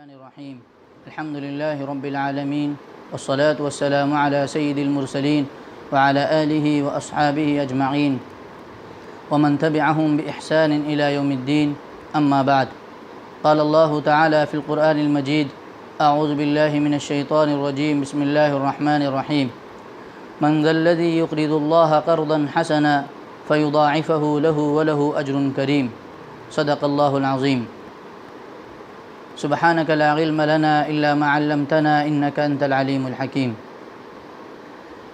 الرحمن الرحيم الحمد لله رب العالمين والصلاة والسلام على سيد المرسلين وعلى آله وأصحابه أجمعين ومن تبعهم بإحسان إلى يوم الدين أما بعد قال الله تعالى في القرآن المجيد أعوذ بالله من الشيطان الرجيم بسم الله الرحمن الرحيم من ذا الذي يقرض الله قرضا حسنا فيضاعفه له وله أجر كريم صدق الله العظيم سبحانك لا علم لنا إلا ما علمتنا إنك أنت العليم الحكيم۔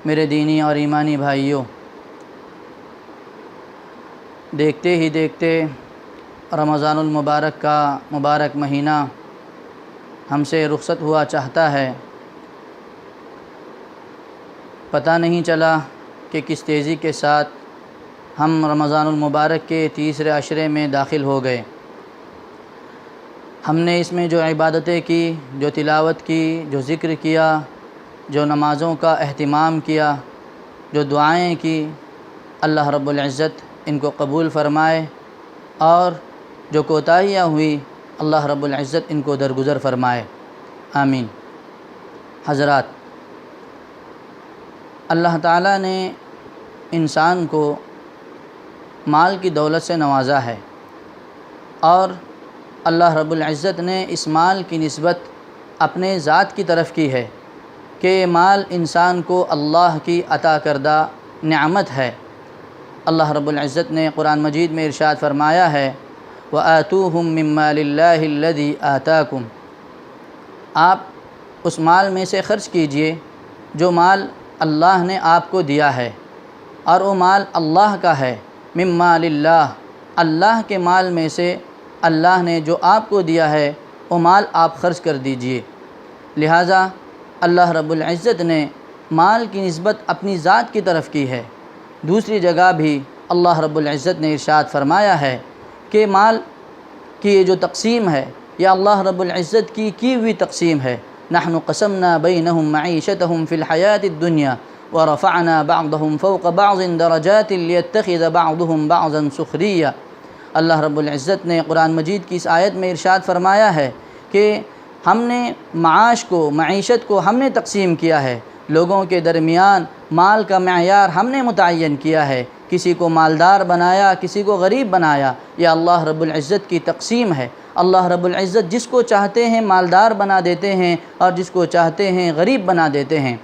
میرے دینی اور ایمانی بھائیوں، دیکھتے ہی دیکھتے رمضان المبارک کا مبارک مہینہ ہم سے رخصت ہوا چاہتا ہے۔ پتہ نہیں چلا کہ کس تیزی کے ساتھ ہم رمضان المبارک کے تیسرے عشرے میں داخل ہو گئے۔ ہم نے اس میں جو عبادتیں کی، جو تلاوت کی، جو ذکر کیا، جو نمازوں کا اہتمام کیا، جو دعائیں کی، اللہ رب العزت ان کو قبول فرمائے، اور جو کوتاہیاں ہوئی اللہ رب العزت ان کو درگزر فرمائے، آمین۔ حضرات، اللہ تعالیٰ نے انسان کو مال کی دولت سے نوازا ہے، اور اللہ رب العزت نے اس مال کی نسبت اپنے ذات کی طرف کی ہے کہ یہ مال انسان کو اللہ کی عطا کردہ نعمت ہے۔ اللہ رب العزت نے قرآن مجید میں ارشاد فرمایا ہے وَآتُوهُم مِّن مَّالِ اللَّهِ الَّذِي آتَاكُمْ، آپ اس مال میں سے خرچ کیجئے جو مال اللہ نے آپ کو دیا ہے، اور وہ مال اللہ کا ہے۔ مِّن مَّالِ اللَّهِ، اللہ کے مال میں سے اللہ نے جو آپ کو دیا ہے وہ مال آپ خرچ کر دیجئے۔ لہٰذا اللہ رب العزت نے مال کی نسبت اپنی ذات کی طرف کی ہے۔ دوسری جگہ بھی اللہ رب العزت نے ارشاد فرمایا ہے کہ مال کی یہ جو تقسیم ہے یہ اللہ رب العزت کی ہوئی تقسیم ہے۔ نحن قسمنا بینہم معیشتہم فی الحیاۃ الدنیا ورفعنا بعضهم فوق بعض درجات لیتخذ بعضهم بعضا سخریہ۔ اللہ رب العزت نے قرآن مجید کی اس آیت میں ارشاد فرمایا ہے کہ ہم نے معاش کو، معیشت کو ہم نے تقسیم کیا ہے، لوگوں کے درمیان مال کا معیار ہم نے متعین کیا ہے، کسی کو مالدار بنایا، کسی کو غریب بنایا۔ یہ اللہ رب العزت کی تقسیم ہے۔ اللہ رب العزت جس کو چاہتے ہیں مالدار بنا دیتے ہیں اور جس کو چاہتے ہیں غریب بنا دیتے ہیں۔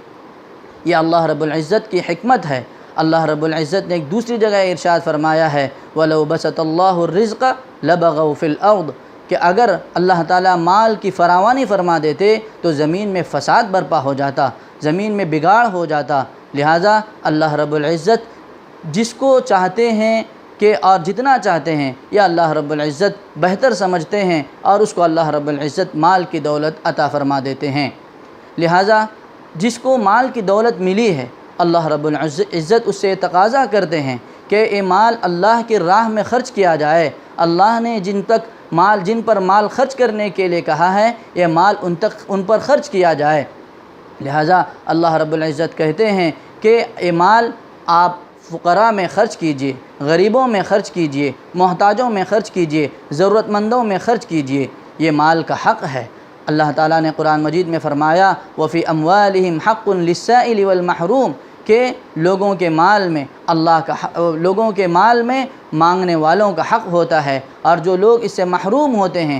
یہ اللہ رب العزت کی حکمت ہے۔ اللہ رب العزت نے ایک دوسری جگہ ارشاد فرمایا ہے وَلَوْ بَسَطَ اللَّهُ الرِّزْقَ لَبَغَوْا فِي الْأَرْضِ، کہ اگر اللہ تعالیٰ مال کی فراوانی فرما دیتے تو زمین میں فساد برپا ہو جاتا، زمین میں بگاڑ ہو جاتا۔ لہٰذا اللہ رب العزت جس کو چاہتے ہیں کہ اور جتنا چاہتے ہیں یا اللہ رب العزت بہتر سمجھتے ہیں، اور اس کو اللہ رب العزت مال کی دولت عطا فرما دیتے ہیں۔ لہٰذا جس کو مال کی دولت ملی ہے اللہ رب العزت اس سے تقاضا کرتے ہیں کہ یہ مال اللہ کی راہ میں خرچ کیا جائے۔ اللہ نے جن پر مال خرچ کرنے کے لیے کہا ہے یہ مال ان پر خرچ کیا جائے۔ لہٰذا اللہ رب العزت کہتے ہیں کہ یہ مال آپ فقراء میں خرچ کیجئے، غریبوں میں خرچ کیجئے، محتاجوں میں خرچ کیجئے، ضرورت مندوں میں خرچ کیجئے۔ یہ مال کا حق ہے۔ اللہ تعالیٰ نے قرآن مجید میں فرمایا وَفِي أَمْوَالِهِمْ حَقٌّ لِلسَّائِلِ وَالْمَحْرُومِ، کہ لوگوں کے مال میں مانگنے والوں کا حق ہوتا ہے، اور جو لوگ اس سے محروم ہوتے ہیں،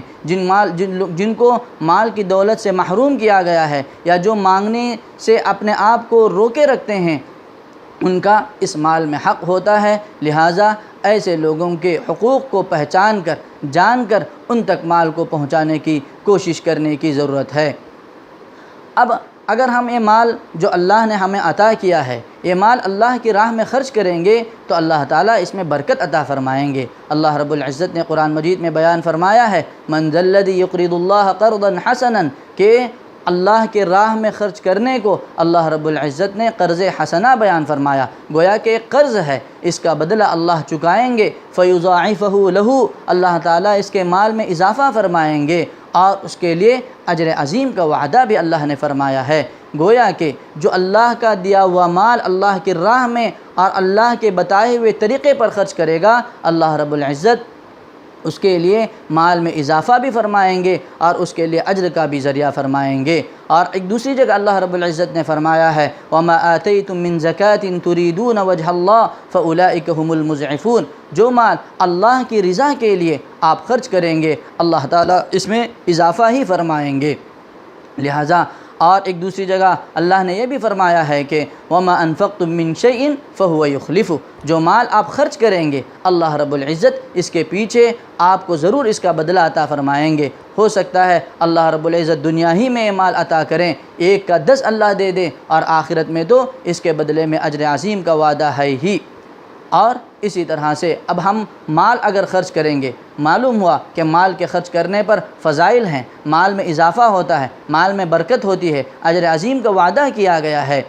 جن کو مال کی دولت سے محروم کیا گیا ہے یا جو مانگنے سے اپنے آپ کو روکے رکھتے ہیں، ان کا اس مال میں حق ہوتا ہے۔ لہٰذا ایسے لوگوں کے حقوق کو پہچان کر، جان کر ان تک مال کو پہنچانے کی کوشش کرنے کی ضرورت ہے۔ اب اگر ہم یہ مال جو اللہ نے ہمیں عطا کیا ہے یہ مال اللہ کی راہ میں خرچ کریں گے تو اللہ تعالیٰ اس میں برکت عطا فرمائیں گے۔ اللہ رب العزت نے قرآن مجید میں بیان فرمایا ہے من ذا الذی یقرض اللہ قرضا حسنا، کہ اللہ کے راہ میں خرچ کرنے کو اللہ رب العزت نے قرض حسنہ بیان فرمایا، گویا کہ ایک قرض ہے، اس کا بدلہ اللہ چکائیں گے۔ فیضاعفہ لہ، اللہ تعالیٰ اس کے مال میں اضافہ فرمائیں گے، اور اس کے لیے اجر عظیم کا وعدہ بھی اللہ نے فرمایا ہے۔ گویا کہ جو اللہ کا دیا ہوا مال اللہ کی راہ میں اور اللہ کے بتائے ہوئے طریقے پر خرچ کرے گا، اللہ رب العزت اس کے لیے مال میں اضافہ بھی فرمائیں گے اور اس کے لیے اجر کا بھی ذریعہ فرمائیں گے۔ اور ایک دوسری جگہ اللہ رب العزت نے فرمایا ہے وَمَا آتَيْتُم مِّن زَكَاةٍ تُرِيدُونَ وَجْهَ اللَّهِ فَأُولَٰئِكَ هُمُ الْمُضْعِفُونَ، جو مال اللہ کی رضا کے لیے آپ خرچ کریں گے اللہ تعالیٰ اس میں اضافہ ہی فرمائیں گے۔ لہٰذا اور ایک دوسری جگہ اللہ نے یہ بھی فرمایا ہے کہ وَمَا أَنفَقْتُم مِّن شَيْءٍ فَهُوَ يُخْلِفُهُ، جو مال آپ خرچ کریں گے اللہ رب العزت اس کے پیچھے آپ کو ضرور اس کا بدلہ عطا فرمائیں گے۔ ہو سکتا ہے اللہ رب العزت دنیا ہی میں یہ مال عطا کریں، 1 کا 10 اللہ دے دیں، اور آخرت میں تو اس کے بدلے میں اجر عظیم کا وعدہ ہے ہی۔ اور اسی طرح سے اب ہم مال اگر خرچ کریں گے، معلوم ہوا کہ مال کے خرچ کرنے پر فضائل ہیں، مال میں اضافہ ہوتا ہے، مال میں برکت ہوتی ہے، اجر عظیم کا وعدہ کیا گیا ہے۔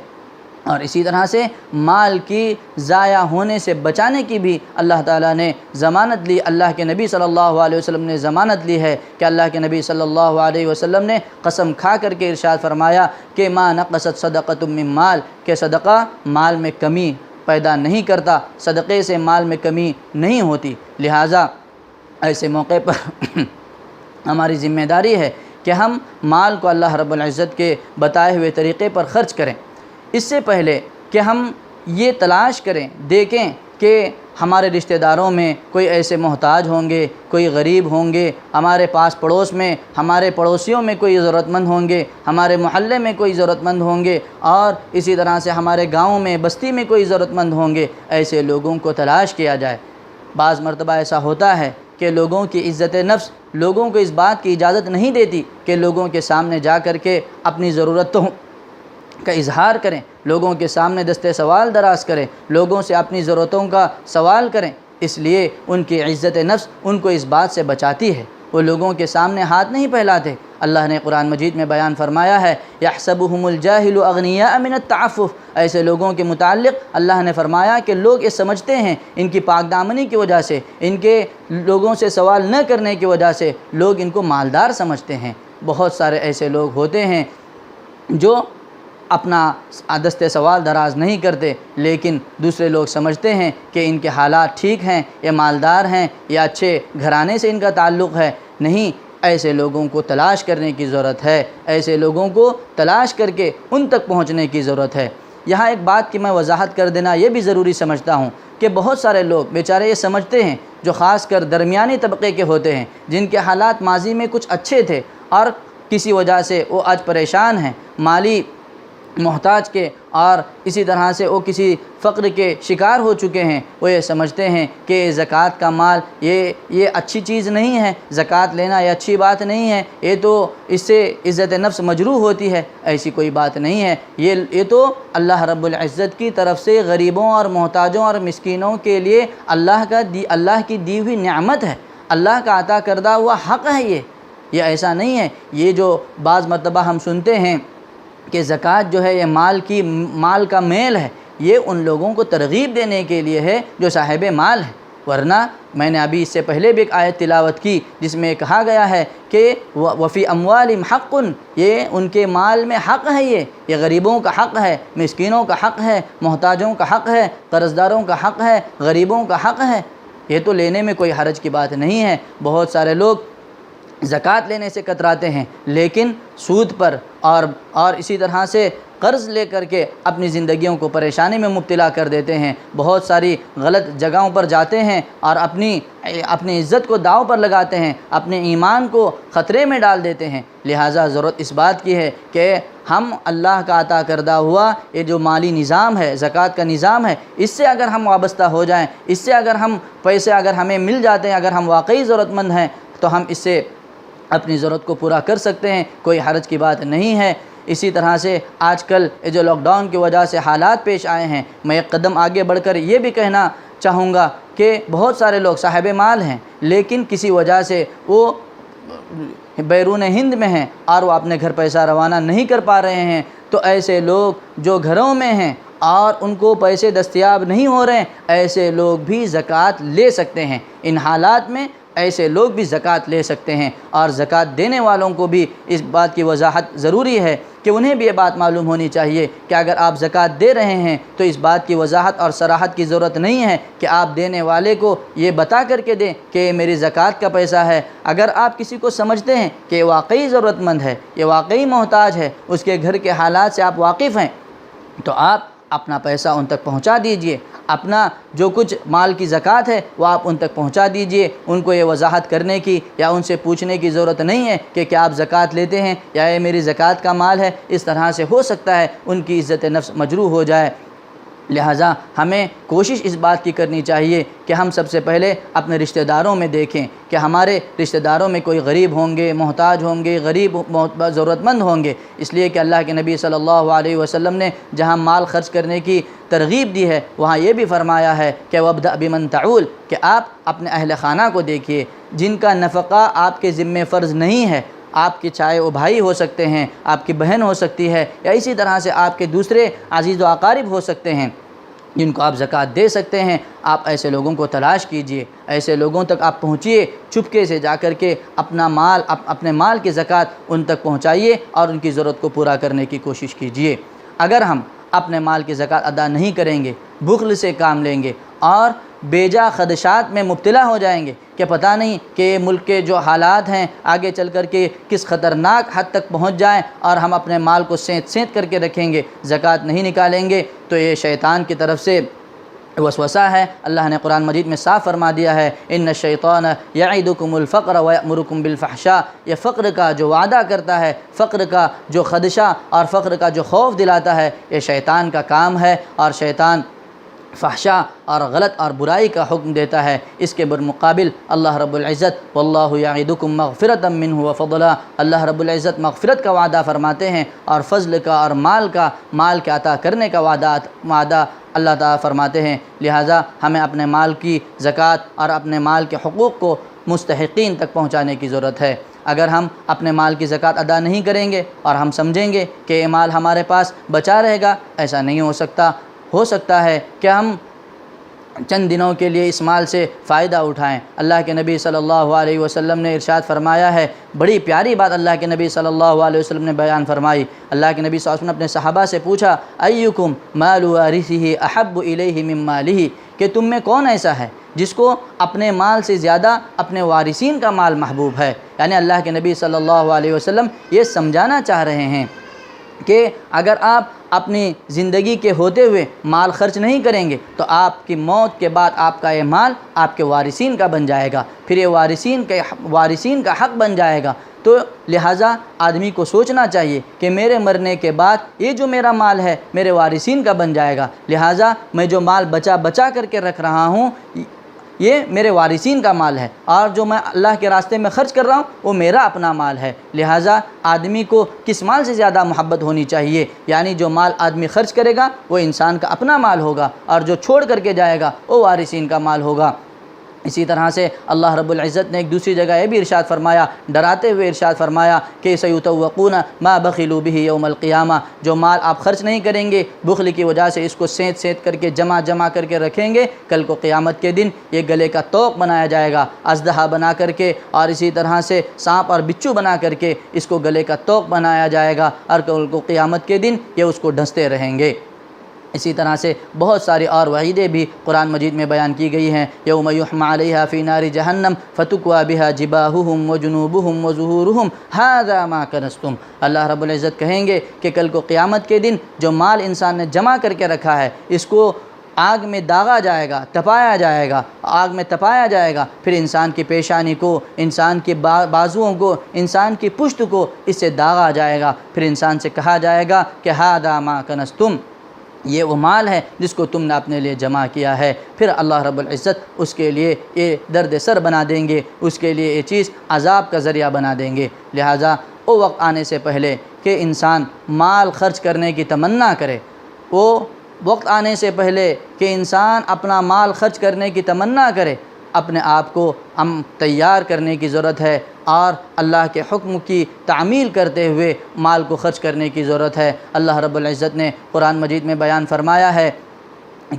اور اسی طرح سے مال کی ضائع ہونے سے بچانے کی بھی اللہ تعالیٰ نے ضمانت لی، اللہ کے نبی صلی اللہ علیہ وسلم نے ضمانت لی ہے کہ اللہ کے نبی صلی اللہ علیہ وسلم نے قسم کھا کر کے ارشاد فرمایا کہ ما نقصت صدقۃ من مال، کہ صدقہ مال میں کمی پیدا نہیں کرتا، صدقے سے مال میں کمی نہیں ہوتی۔ لہٰذا ایسے موقع پر ہماری ذمہ داری ہے کہ ہم مال کو اللہ رب العزت کے بتائے ہوئے طریقے پر خرچ کریں۔ اس سے پہلے کہ ہم یہ تلاش کریں، دیکھیں کہ ہمارے رشتہ داروں میں کوئی ایسے محتاج ہوں گے، کوئی غریب ہوں گے، ہمارے پاس پڑوس میں ہمارے پڑوسیوں میں کوئی ضرورت مند ہوں گے، ہمارے محلے میں کوئی ضرورت مند ہوں گے، اور اسی طرح سے ہمارے گاؤں میں بستی میں کوئی ضرورت مند ہوں گے، ایسے لوگوں کو تلاش کیا جائے۔ بعض مرتبہ ایسا ہوتا ہے کہ لوگوں کی عزت نفس لوگوں کو اس بات کی اجازت نہیں دیتی کہ لوگوں کے سامنے جا کر کے اپنی ضرورتوں کا اظہار کریں، لوگوں کے سامنے دستے سوال دراز کریں، لوگوں سے اپنی ضرورتوں کا سوال کریں۔ اس لیے ان کی عزت نفس ان کو اس بات سے بچاتی ہے، وہ لوگوں کے سامنے ہاتھ نہیں پھیلاتے۔ اللہ نے قرآن مجید میں بیان فرمایا ہے یحسبهم الجاہل اغنیاء من التعفف، ایسے لوگوں کے متعلق اللہ نے فرمایا کہ لوگ یہ سمجھتے ہیں ان کی پاک دامنی کی وجہ سے، ان کے لوگوں سے سوال نہ کرنے کی وجہ سے لوگ ان کو مالدار سمجھتے ہیں۔ بہت سارے ایسے لوگ ہوتے ہیں جو اپنا دست سوال دراز نہیں کرتے، لیکن دوسرے لوگ سمجھتے ہیں کہ ان کے حالات ٹھیک ہیں، یہ مالدار ہیں، یا اچھے گھرانے سے ان کا تعلق ہے۔ نہیں، ایسے لوگوں کو تلاش کرنے کی ضرورت ہے، ایسے لوگوں کو تلاش کر کے ان تک پہنچنے کی ضرورت ہے۔ یہاں ایک بات کی میں وضاحت کر دینا یہ بھی ضروری سمجھتا ہوں کہ بہت سارے لوگ بیچارے یہ سمجھتے ہیں، جو خاص کر درمیانی طبقے کے ہوتے ہیں، جن کے حالات ماضی میں کچھ اچھے تھے اور کسی وجہ سے وہ آج پریشان ہیں، مالی محتاج کے، اور اسی طرح سے وہ کسی فقر کے شکار ہو چکے ہیں، وہ یہ سمجھتے ہیں کہ زکوٰۃ کا مال یہ اچھی چیز نہیں ہے، زکوٰۃ لینا یہ اچھی بات نہیں ہے، یہ تو اس سے عزت نفس مجروح ہوتی ہے۔ ایسی کوئی بات نہیں ہے، یہ تو اللہ رب العزت کی طرف سے غریبوں اور محتاجوں اور مسکینوں کے لیے اللہ کی دی ہوئی نعمت ہے، اللہ کا عطا کردہ ہوا حق ہے۔ یہ ایسا نہیں ہے، یہ جو بعض مرتبہ ہم سنتے ہیں کہ زکوٰۃ جو ہے یہ مال کا میل ہے، یہ ان لوگوں کو ترغیب دینے کے لیے ہے جو صاحب مال ہے۔ ورنہ میں نے ابھی اس سے پہلے بھی ایک آیت تلاوت کی جس میں کہا گیا ہے کہ وفی اموالہم حق، یہ ان کے مال میں حق ہے، یہ غریبوں کا حق ہے، مسکینوں کا حق ہے، محتاجوں کا حق ہے، قرض داروں کا حق ہے، غریبوں کا حق ہے۔ یہ تو لینے میں کوئی حرج کی بات نہیں ہے۔ بہت سارے لوگ زکوٰۃ لینے سے کتراتے ہیں، لیکن سود پر اور اسی طرح سے قرض لے کر کے اپنی زندگیوں کو پریشانی میں مبتلا کر دیتے ہیں، بہت ساری غلط جگہوں پر جاتے ہیں اور اپنی عزت کو داؤ پر لگاتے ہیں، اپنے ایمان کو خطرے میں ڈال دیتے ہیں۔ لہٰذا ضرورت اس بات کی ہے کہ ہم اللہ کا عطا کردہ ہوا یہ جو مالی نظام ہے، زکوٰۃ کا نظام ہے، اس سے اگر ہم وابستہ ہو جائیں، اس سے اگر ہم پیسے اگر ہمیں مل جاتے ہیں، اگر ہم واقعی ضرورت مند ہیں، تو ہم اس سے اپنی ضرورت کو پورا کر سکتے ہیں، کوئی حرج کی بات نہیں ہے۔ اسی طرح سے آج کل یہ جو لاک ڈاؤن کی وجہ سے حالات پیش آئے ہیں، میں ایک قدم آگے بڑھ کر یہ بھی کہنا چاہوں گا کہ بہت سارے لوگ صاحب مال ہیں، لیکن کسی وجہ سے وہ بیرون ہند میں ہیں اور وہ اپنے گھر پیسہ روانہ نہیں کر پا رہے ہیں، تو ایسے لوگ جو گھروں میں ہیں اور ان کو پیسے دستیاب نہیں ہو رہے ہیں، ایسے لوگ بھی زکوٰۃ لے سکتے ہیں۔ ان حالات میں ایسے لوگ بھی زکوٰۃ لے سکتے ہیں، اور زکوٰۃ دینے والوں کو بھی اس بات کی وضاحت ضروری ہے کہ انہیں بھی یہ بات معلوم ہونی چاہیے کہ اگر آپ زکوٰۃ دے رہے ہیں تو اس بات کی وضاحت اور صراحت کی ضرورت نہیں ہے کہ آپ دینے والے کو یہ بتا کر کے دیں کہ یہ میری زکوٰۃ کا پیسہ ہے۔ اگر آپ کسی کو سمجھتے ہیں کہ یہ واقعی ضرورت مند ہے، یہ واقعی محتاج ہے، اس کے گھر کے حالات سے آپ واقف ہیں، تو آپ اپنا پیسہ ان تک پہنچا دیجئے، اپنا جو کچھ مال کی زکوٰۃ ہے وہ آپ ان تک پہنچا دیجئے۔ ان کو یہ وضاحت کرنے کی یا ان سے پوچھنے کی ضرورت نہیں ہے کہ کیا آپ زکوٰۃ لیتے ہیں یا یہ میری زکوٰۃ کا مال ہے۔ اس طرح سے ہو سکتا ہے ان کی عزت نفس مجروح ہو جائے۔ لہٰذا ہمیں کوشش اس بات کی کرنی چاہیے کہ ہم سب سے پہلے اپنے رشتہ داروں میں دیکھیں کہ ہمارے رشتہ داروں میں کوئی غریب ہوں گے، محتاج ہوں گے، غریب ضرورت مند ہوں گے، اس لیے کہ اللہ کے نبی صلی اللہ علیہ وسلم نے جہاں مال خرچ کرنے کی ترغیب دی ہے وہاں یہ بھی فرمایا ہے کہ وَابْدَأْ بِمَنْ تَعُولُ، کہ آپ اپنے اہل خانہ کو دیکھیے جن کا نفقہ آپ کے ذمہ فرض نہیں ہے۔ آپ کے چاہے وہ بھائی ہو سکتے ہیں، آپ کی بہن ہو سکتی ہے، یا اسی طرح سے آپ کے دوسرے عزیز و اقارب ہو سکتے ہیں جن کو آپ زکوٰۃ دے سکتے ہیں۔ آپ ایسے لوگوں کو تلاش کیجئے، ایسے لوگوں تک آپ پہنچیے، چپکے سے جا کر کے اپنے مال کی زکوٰۃ ان تک پہنچائیے اور ان کی ضرورت کو پورا کرنے کی کوشش کیجئے۔ اگر ہم اپنے مال کی زکوٰۃ ادا نہیں کریں گے، بخل سے کام لیں گے اور بیجا خدشات میں مبتلا ہو جائیں گے کہ پتہ نہیں کہ ملک کے جو حالات ہیں آگے چل کر کے کس خطرناک حد تک پہنچ جائیں، اور ہم اپنے مال کو سینت کر کے رکھیں گے، زکوٰۃ نہیں نکالیں گے، تو یہ شیطان کی طرف سے وسوسہ ہے۔ اللہ نے قرآن مجید میں صاف فرما دیا ہے ان الشیطان یعدکم الفقر ویأمرکم بالفحشاء، یہ فقر کا جو وعدہ کرتا ہے، فقر کا جو خدشہ اور فقر کا جو خوف دلاتا ہے، یہ شیطان کا کام ہے، اور شیطان فحشاء اور غلط اور برائی کا حکم دیتا ہے۔ اس کے بالمقابل اللہ رب العزت واللہ یعدکم مغفرۃ منہ وفضلا، اللہ رب العزت مغفرت کا وعدہ فرماتے ہیں اور فضل کا اور مال کے عطا کرنے کا وعدہ اللہ تعالیٰ فرماتے ہیں۔ لہٰذا ہمیں اپنے مال کی زکوٰۃ اور اپنے مال کے حقوق کو مستحقین تک پہنچانے کی ضرورت ہے۔ اگر ہم اپنے مال کی زکوٰۃ ادا نہیں کریں گے اور ہم سمجھیں گے کہ یہ مال ہمارے پاس بچا رہے گا، ایسا نہیں ہو سکتا ہے کہ ہم چند دنوں کے لیے اس مال سے فائدہ اٹھائیں۔ اللہ کے نبی صلی اللہ علیہ وسلم نے ارشاد فرمایا ہے، بڑی پیاری بات اللہ کے نبی صلی اللہ علیہ وسلم نے بیان فرمائی۔ اللہ کے نبی صلی اللہ علیہ وسلم نے اپنے صحابہ سے پوچھا ایکم مال وارثہ احب الیہ من مالہ، کہ تم میں کون ایسا ہے جس کو اپنے مال سے زیادہ اپنے وارثین کا مال محبوب ہے؟ یعنی اللہ کے نبی صلی اللہ علیہ وسلم یہ سمجھانا چاہ رہے ہیں کہ اگر آپ اپنی زندگی کے ہوتے ہوئے مال خرچ نہیں کریں گے تو آپ کی موت کے بعد آپ کا یہ مال آپ کے وارثین کا بن جائے گا، پھر یہ وارثین کا حق بن جائے گا۔ تو لہٰذا آدمی کو سوچنا چاہیے کہ میرے مرنے کے بعد یہ جو میرا مال ہے میرے وارثین کا بن جائے گا، لہٰذا میں جو مال بچا کر کے رکھ رہا ہوں یہ میرے وارثین کا مال ہے، اور جو میں اللہ کے راستے میں خرچ کر رہا ہوں وہ میرا اپنا مال ہے۔ لہٰذا آدمی کو کس مال سے زیادہ محبت ہونی چاہیے؟ یعنی جو مال آدمی خرچ کرے گا وہ انسان کا اپنا مال ہوگا، اور جو چھوڑ کر کے جائے گا وہ وارثین کا مال ہوگا۔ اسی طرح سے اللہ رب العزت نے ایک دوسری جگہ یہ بھی ارشاد فرمایا، ڈراتے ہوئے ارشاد فرمایا کہ سیطوقون ما بخلوا بہ یوم القیامہ، جو مال آپ خرچ نہیں کریں گے بخل کی وجہ سے اس کو سینت کر کے جمع کر کے رکھیں گے، کل کو قیامت کے دن یہ گلے کا طوق بنایا جائے گا، اژدہا بنا کر کے، اور اسی طرح سے سانپ اور بچھو بنا کر کے اس کو گلے کا طوق بنایا جائے گا، اور کل کو قیامت کے دن یہ اس کو ڈھستے رہیں گے۔ اسی طرح سے بہت ساری اور وعیدیں بھی قرآن مجید میں بیان کی گئی ہیں، یوم یحمى علیہا فی نار جہنم فتکوی بہا جباہہم وجنوبہم وظہورہم ھذا ما کنزتم، اللہ رب العزت کہیں گے کہ کل کو قیامت کے دن جو مال انسان نے جمع کر کے رکھا ہے اس کو آگ میں داغا جائے گا، تپایا جائے گا، پھر انسان کی پیشانی کو، انسان کے بازوؤں کو، انسان کی پشت کو اس سے داغا جائے گا، پھر انسان سے کہا جائے گا کہ ھذا ما کنزتم، یہ وہ مال ہے جس کو تم نے اپنے لیے جمع کیا ہے۔ پھر اللہ رب العزت اس کے لیے یہ درد سر بنا دیں گے، اس کے لیے یہ چیز عذاب کا ذریعہ بنا دیں گے۔ لہٰذا وہ وقت آنے سے پہلے کہ انسان مال خرچ کرنے کی تمنا کرے، وہ وقت آنے سے پہلے کہ انسان اپنا مال خرچ کرنے کی تمنا کرے، اپنے آپ کو ہم تیار کرنے کی ضرورت ہے، اور اللہ کے حکم کی تعمیل کرتے ہوئے مال کو خرچ کرنے کی ضرورت ہے۔ اللہ رب العزت نے قرآن مجید میں بیان فرمایا ہے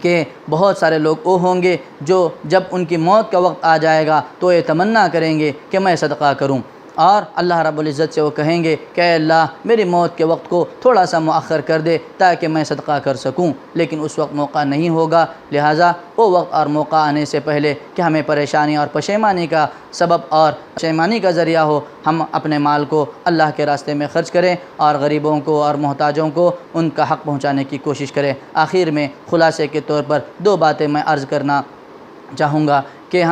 کہ بہت سارے لوگ وہ ہوں گے جو جب ان کی موت کا وقت آ جائے گا تو یہ تمنا کریں گے کہ میں صدقہ کروں، اور اللہ رب العزت سے وہ کہیں گے کہ اے اللہ میری موت کے وقت کو تھوڑا سا مؤخر کر دے تاکہ میں صدقہ کر سکوں، لیکن اس وقت موقع نہیں ہوگا۔ لہٰذا وہ وقت اور موقع آنے سے پہلے کہ ہمیں پریشانی اور پشیمانی کا سبب اور پشیمانی کا ذریعہ ہو، ہم اپنے مال کو اللہ کے راستے میں خرچ کریں اور غریبوں کو اور محتاجوں کو ان کا حق پہنچانے کی کوشش کریں۔ آخر میں خلاصے کے طور پر 2 باتیں میں عرض کرنا چاہوں گا کہ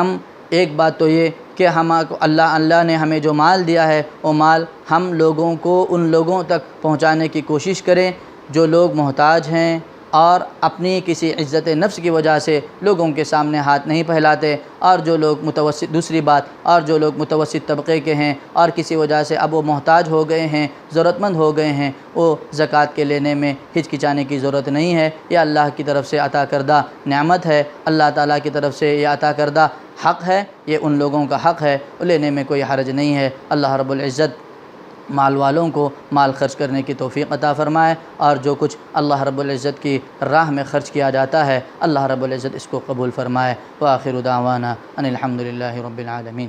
ایک بات تو یہ کہ اللہ نے ہمیں جو مال دیا ہے وہ مال ہم لوگوں کو ان لوگوں تک پہنچانے کی کوشش کریں جو لوگ محتاج ہیں اور اپنی کسی عزت نفس کی وجہ سے لوگوں کے سامنے ہاتھ نہیں پھیلاتے، اور جو لوگ متوسط طبقے کے ہیں اور کسی وجہ سے اب وہ محتاج ہو گئے ہیں، ضرورت مند ہو گئے ہیں، وہ زکوٰۃ کے لینے میں ہچکچانے کی ضرورت نہیں ہے۔ یہ اللہ کی طرف سے عطا کردہ نعمت ہے، اللہ تعالیٰ کی طرف سے یہ عطا کردہ حق ہے، یہ ان لوگوں کا حق ہے، لینے میں کوئی حرج نہیں ہے۔ اللہ رب العزت مال والوں کو مال خرچ کرنے کی توفیق عطا فرمائے، اور جو کچھ اللہ رب العزت کی راہ میں خرچ کیا جاتا ہے اللہ رب العزت اس کو قبول فرمائے۔ وآخر دعوانا ان الحمد للہ رب العالمین۔